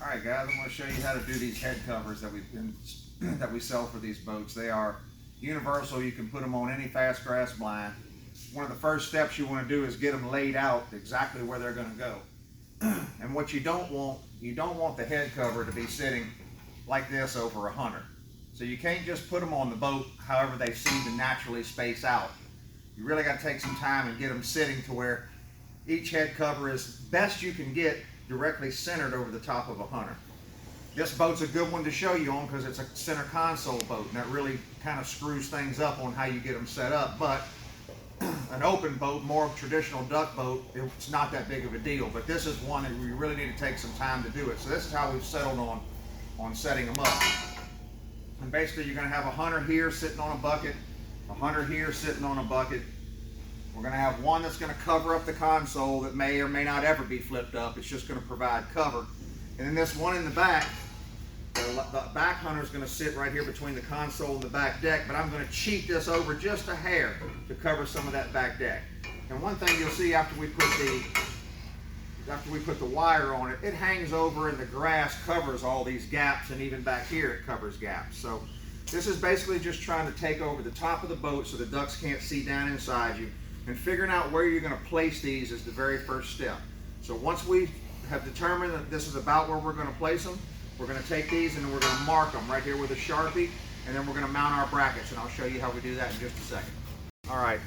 Alright guys, I'm going to show you how to do these head covers that we sell for these boats. They are universal. You can put them on any fast grass blind. One of the first steps you want to do is get them laid out exactly where they're going to go. And what you don't want the head cover to be sitting like this over a hunter. So you can't just put them on the boat however they seem to naturally space out. You really got to take some time and get them sitting to where each head cover is best you can get directly centered over the top of a hunter. This boat's a good one to show you on because it's a center console boat, and that really kind of screws things up on how you get them set up. But an open boat, more traditional duck boat, it's not that big of a deal. But this is one that we really need to take some time to do it. So this is how we've settled on setting them up. And basically you're going to have a hunter here sitting on a bucket, a hunter here sitting on a bucket. We're going to have one that's going to cover up the console that may or may not ever be flipped up. It's just going to provide cover. And then this one in the back, the back hunter is going to sit right here between the console and the back deck, but I'm going to cheat this over just a hair to cover some of that back deck. And one thing you'll see after we put the wire on it, it hangs over and the grass covers all these gaps, and even back here it covers gaps. So this is basically just trying to take over the top of the boat so the ducks can't see down inside you. And figuring out where you're going to place these is the very first step. So once we have determined that this is about where we're going to place them, we're going to take these and we're going to mark them right here with a Sharpie, and then we're going to mount our brackets, and I'll show you how we do that in just a second. All right,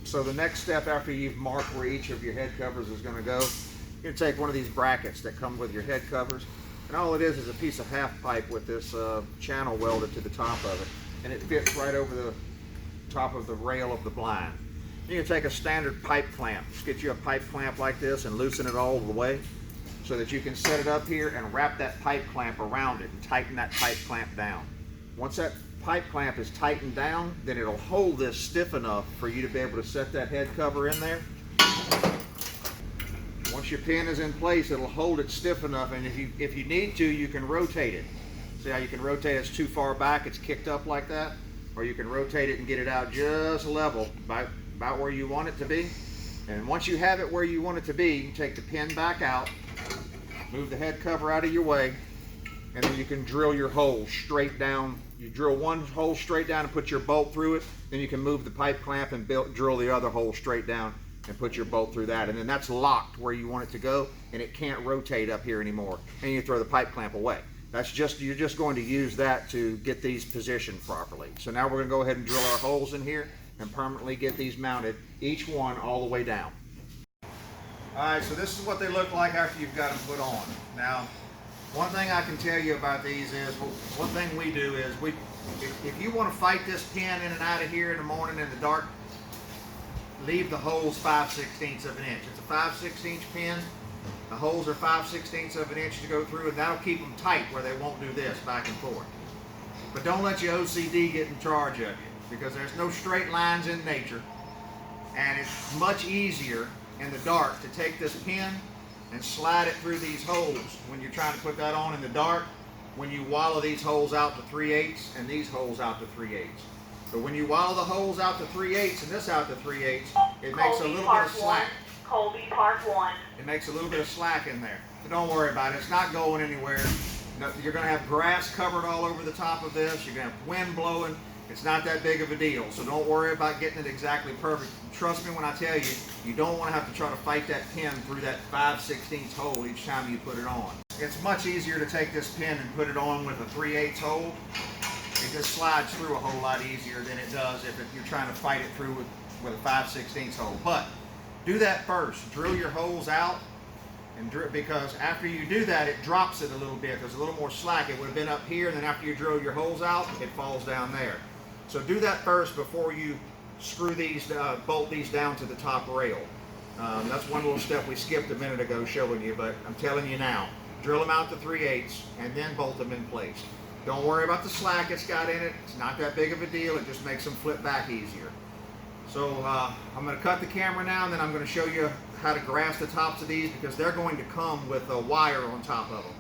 so the next step after you've marked where each of your head covers is going to go, you're going to take one of these brackets that come with your head covers, and all it is a piece of half pipe with this channel welded to the top of it, and it fits right over the top of the rail of the blind. You can take a standard pipe clamp, just get you a pipe clamp like this and loosen it all the way so that you can set it up here and wrap that pipe clamp around it and tighten that pipe clamp down. Once that pipe clamp is tightened down, then it'll hold this stiff enough for you to be able to set that head cover in there. Once your pin is in place, it'll hold it stiff enough, and if you need to, you can rotate it. See how you can rotate it? It's too far back, it's kicked up like that, or you can rotate it and get it out just level about where you want it to be. And once you have it where you want it to be, you can take the pin back out, move the head cover out of your way, and then you can drill your hole straight down. You drill one hole straight down and put your bolt through it, then you can move the pipe clamp and drill the other hole straight down and put your bolt through that, and then that's locked where you want it to go, and it can't rotate up here anymore, and you throw the pipe clamp away. You're just going to use that to get these positioned properly. So now we're going to go ahead and drill our holes in here and permanently get these mounted, each one all the way down. Alright, so this is what they look like after you've got them put on. Now, one thing I can tell you about these is, one thing we do is, if you want to fight this pin in and out of here in the morning in the dark, leave the holes 5/16 of an inch. It's a 5/16 pin. The holes are 5/16 of an inch to go through, and that'll keep them tight where they won't do this back and forth. But don't let your OCD get in charge of you, because there's no straight lines in nature, and it's much easier in the dark to take this pin and slide it through these holes when you're trying to put that on in the dark, when you wallow these holes out to 3/8 and these holes out to 3/8. But when you wallow the holes out to 3/8 and this out to 3/8, it makes a little bit of slack. Colby Park 1. It makes a little bit of slack in there. But don't worry about it. It's not going anywhere. You're going to have grass covered all over the top of this. You're going to have wind blowing. It's not that big of a deal. So don't worry about getting it exactly perfect. Trust me when I tell you, you don't want to have to try to fight that pin through that 5/16 hole each time you put it on. It's much easier to take this pin and put it on with a 3/8 hole. It just slides through a whole lot easier than it does if you're trying to fight it through with a 5/16 hole. But do that first. Drill your holes out, and because after you do that, it drops it a little bit. There's a little more slack. It would have been up here, and then after you drill your holes out, it falls down there. So do that first before you screw these, bolt these down to the top rail. That's one little step we skipped a minute ago showing you, but I'm telling you now. Drill them out to 3/8 and then bolt them in place. Don't worry about the slack it's got in it. It's not that big of a deal. It just makes them flip back easier. So I'm going to cut the camera now, and then I'm going to show you how to grass the tops of these, because they're going to come with a wire on top of them.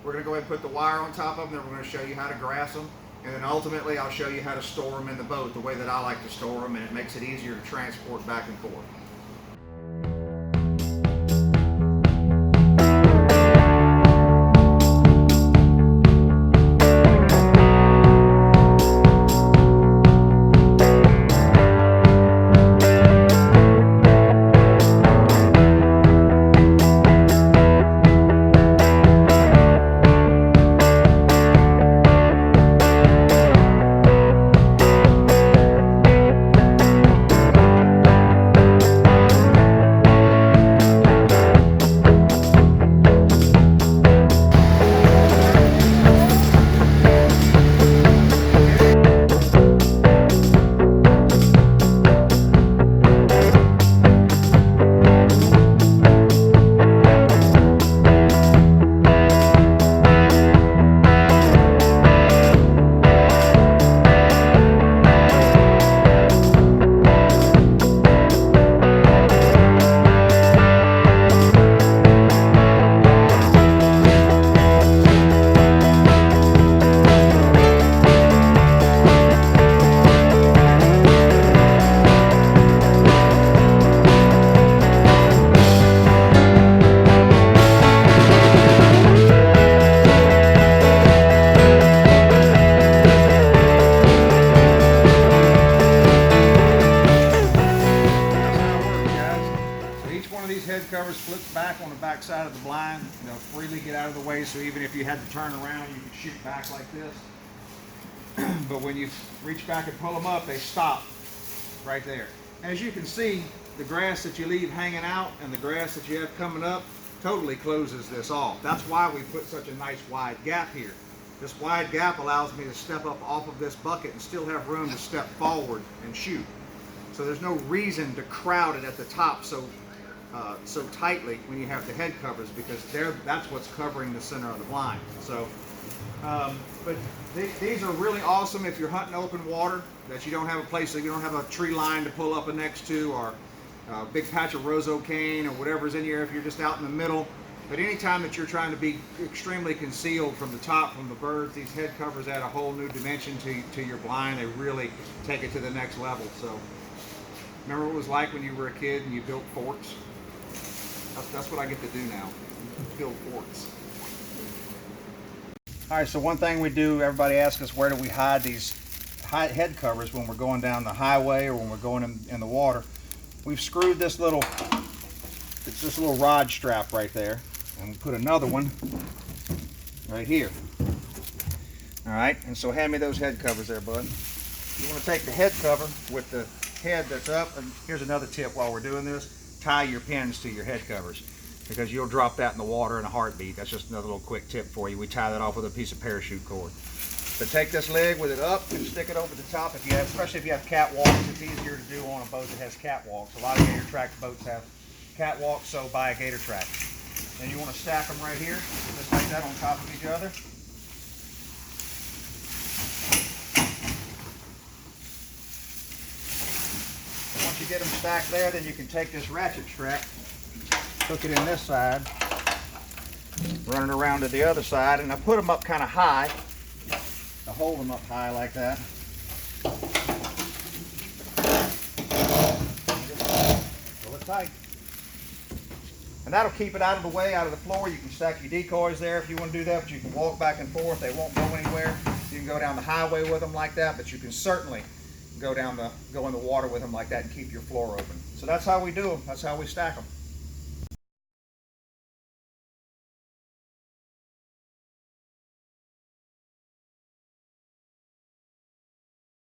We're going to go ahead and put the wire on top of them, then we're going to show you how to grass them, and then ultimately I'll show you how to store them in the boat the way that I like to store them, and it makes it easier to transport back and forth. head covers flips back on the back side of the blind. They'll freely get out of the way, so even if you had to turn around, you could shoot back like this. But when you reach back and pull them up, they stop right there. As you can see, the grass that you leave hanging out and the grass that you have coming up totally closes this off. That's why we put such a nice wide gap here. This wide gap allows me to step up off of this bucket and still have room to step forward and shoot. So there's no reason to crowd it at the top so tightly when you have the head covers, because that's what's covering the center of the blind. So, but these are really awesome if you're hunting open water, that you don't have a place, that you don't have a tree line to pull up next to, or a big patch of roseau cane or whatever's in here if you're just out in the middle. But anytime that you're trying to be extremely concealed from the top, from the birds, these head covers add a whole new dimension to your blind. They really take it to the next level. So remember what it was like when you were a kid and you built forts? That's what I get to do now, build forts. All right, so one thing we do, everybody asks us, where do we hide these head covers when we're going down the highway or when we're going in the water? We've screwed this little rod strap right there, and we put another one right here. All right, and so hand me those head covers there, bud. You want to take the head cover with the head that's up, and here's another tip while we're doing this: tie your pins to your head covers, because you'll drop that in the water in a heartbeat. That's just another little quick tip for you. We tie that off with a piece of parachute cord. But take this leg with it up and stick it over the top. If you have, especially if you have catwalks, it's easier to do on a boat that has catwalks. A lot of Gator Trax boats have catwalks, so buy a Gator Trax. Then you want to stack them right here, just like that, on top of each other. Once you get them stacked there, then you can take this ratchet strap, hook it in this side, run it around to the other side, and I put them up kind of high. I hold them up high like that. Pull it tight. And that'll keep it out of the way, out of the floor. You can stack your decoys there if you want to do that, but you can walk back and forth. They won't go anywhere. You can go down the highway with them like that, but you can certainly go in the water with them like that and keep your floor open. So that's how we do them. That's how we stack them.